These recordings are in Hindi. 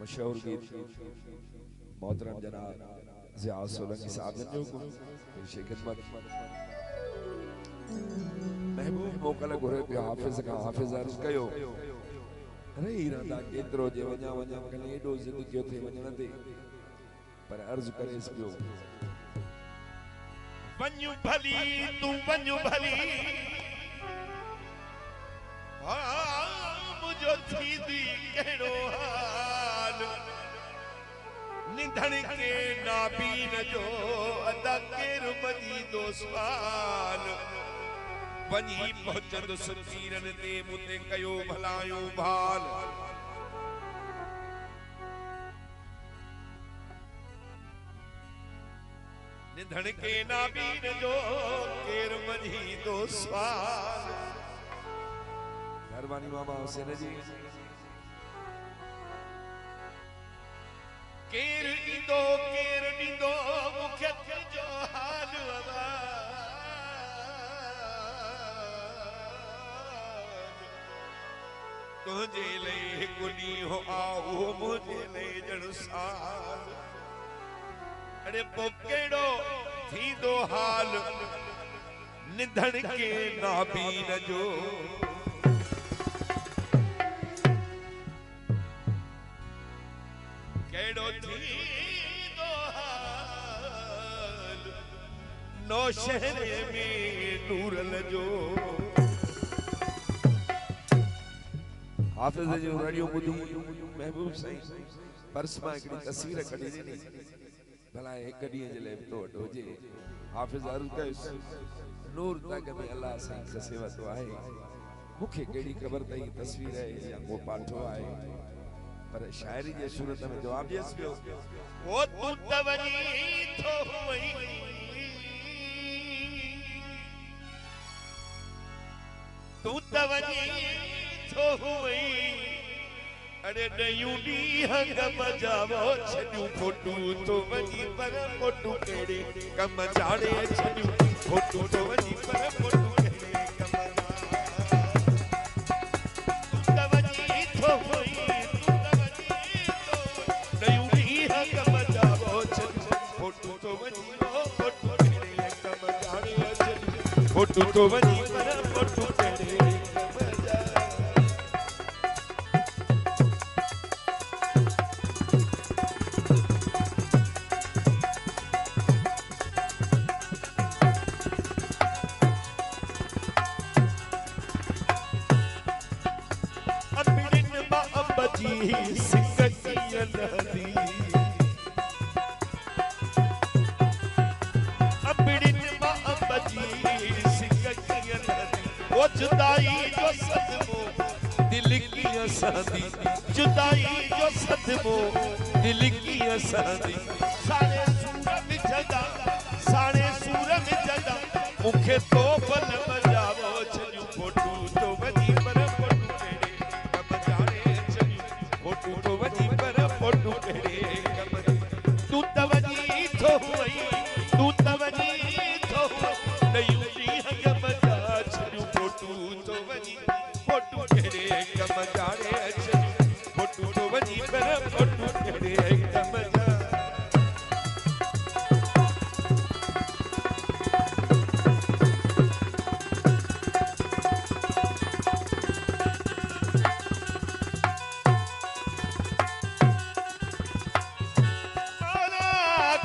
मशहूर गीत मोहतरम जनाब ज़िया सोलंकी साहब जो को पेशे खिदमत महबूब मोकल घुरे पियो हाफिज़ का हाफिज़ अर्ज़ कयो रही रहंदा केतिरो जे वञा वञा कने एॾो ज़िद कयो थे वञण ते पर अर्ज़ करेसि पियो वञु भली तू वञु भली मुझो थींदी कहिड़ो हाल निधण के नाबीन जो अदा केरु मजीदो सवाल वञी पहुचंदुसि तीरन ते मुते कयो भलायो भाल निधण के नाबीन जो केरु मजीदो सवाल मेहरबानी मामा हुसैन जी केर ईंदो केर ॾींदो मूंखे तुंहिंजो हाल तुंहिंजे लाइ हिकु ॾींहुं आओ मुंहिंजे लाइ ॼण साल अड़े पोइ कहिड़ो थींदो हाल निधण के नाबीन जो केड़ो थींदो हाल नौशहरे में नूरल जो हाफिज़ जो रेडियो ॿुधी महबूब साईं पर्स मां हिकिड़ी तस्वीर कढी ॾिनी भला हिक ॾींहं जे लाइ तो वटि हुजे हाफिज़ अर्ज़ कयुसि नूर तग में अल्लाह साईं कसे वतो आहे मूंखे कहिड़ी ख़बर त हीअ तस्वीर आहे या को पाठो आहे पर शायरी जे सूरत में जवाब ॾियसि पियो वो तू त वञी थो वई तू त वञी थो वई अरे ॾयूं ॾींहं कम जावो छॾियूं फोटू तो वञी पर फोटू कहिड़े कम जाणे छॾियूं फोटू तो वञी पर फोटू कहिड़े कम तू त वञी थो वई फोटू तो वनी पर फोटू तेरे अबिन बाबजी सिकतिया नदी अबिन बाबजी वो जुदाई जो सदमो दिल की असादी जुदाई जो सदमो दिल की असादी सारे सूर में जदा मुखे तो बल बजावो छलियो फोटू तो वजी पर फोटू केड़े कम जाने छलियो फोटू तो वजी पर फोटू केड़े कम तू त वजी थो वई तू त वजी थो नयूं ॾींहं कम फोटू तो वनी फोटू केड़े कम जाने फोटू तो वनी पर फोटू केड़े कम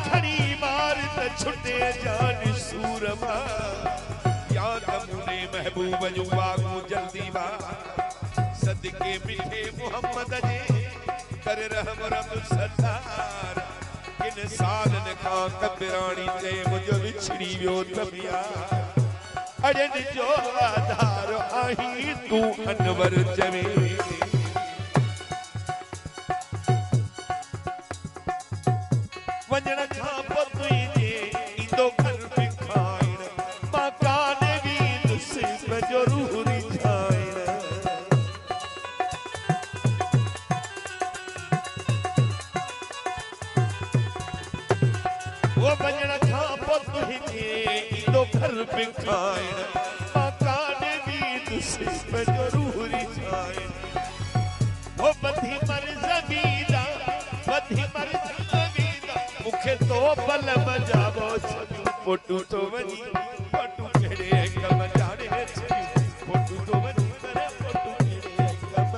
खड़ी मार त छुटे जान सूरमा याद मुने महबूब जो वागू जल्दी बा सदके मिठे मोहम्मद जे कर रहम रब सरदार किन सालन खां कबराणी ते मुझो विछड़ी वियो तबिया अड़न जो आधार आही तू अनवर चवे वञण खां पोइ तुंहिंजे ईंदो घर बिखाइण मकान बि नसीब जो रूह रिझाइण वो वञण खां पोइ तुंहिंजे ईंदो घर बिखाइण मकान बि नसीब जो रूह रिझाइण वो बधी मर ज़मीदा फोटू तो वनी फोटू केड़े कम जाने छड़ियूं फोटू तो वनी पर फोटू केड़े कम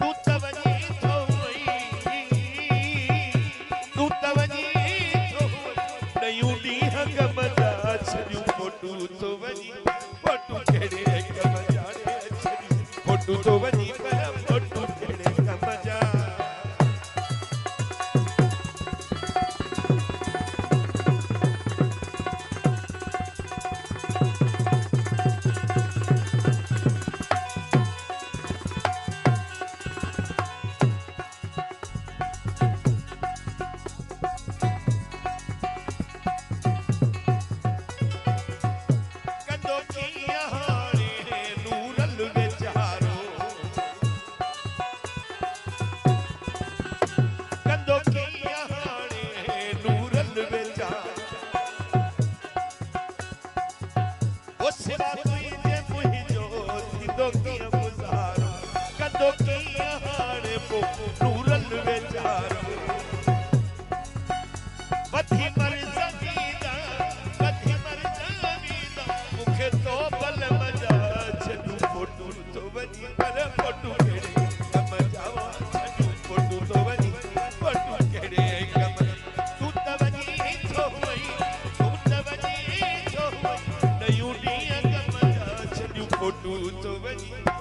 तू त वनी तो वई तू त वनी तो नयूं ॾींहं कम जा छड़ियूं फोटू तो वनी फोटू केड़े कम जाने छड़ियूं फोटू तो वनी पर फोटू केड़े कम जा फोटू तो वनी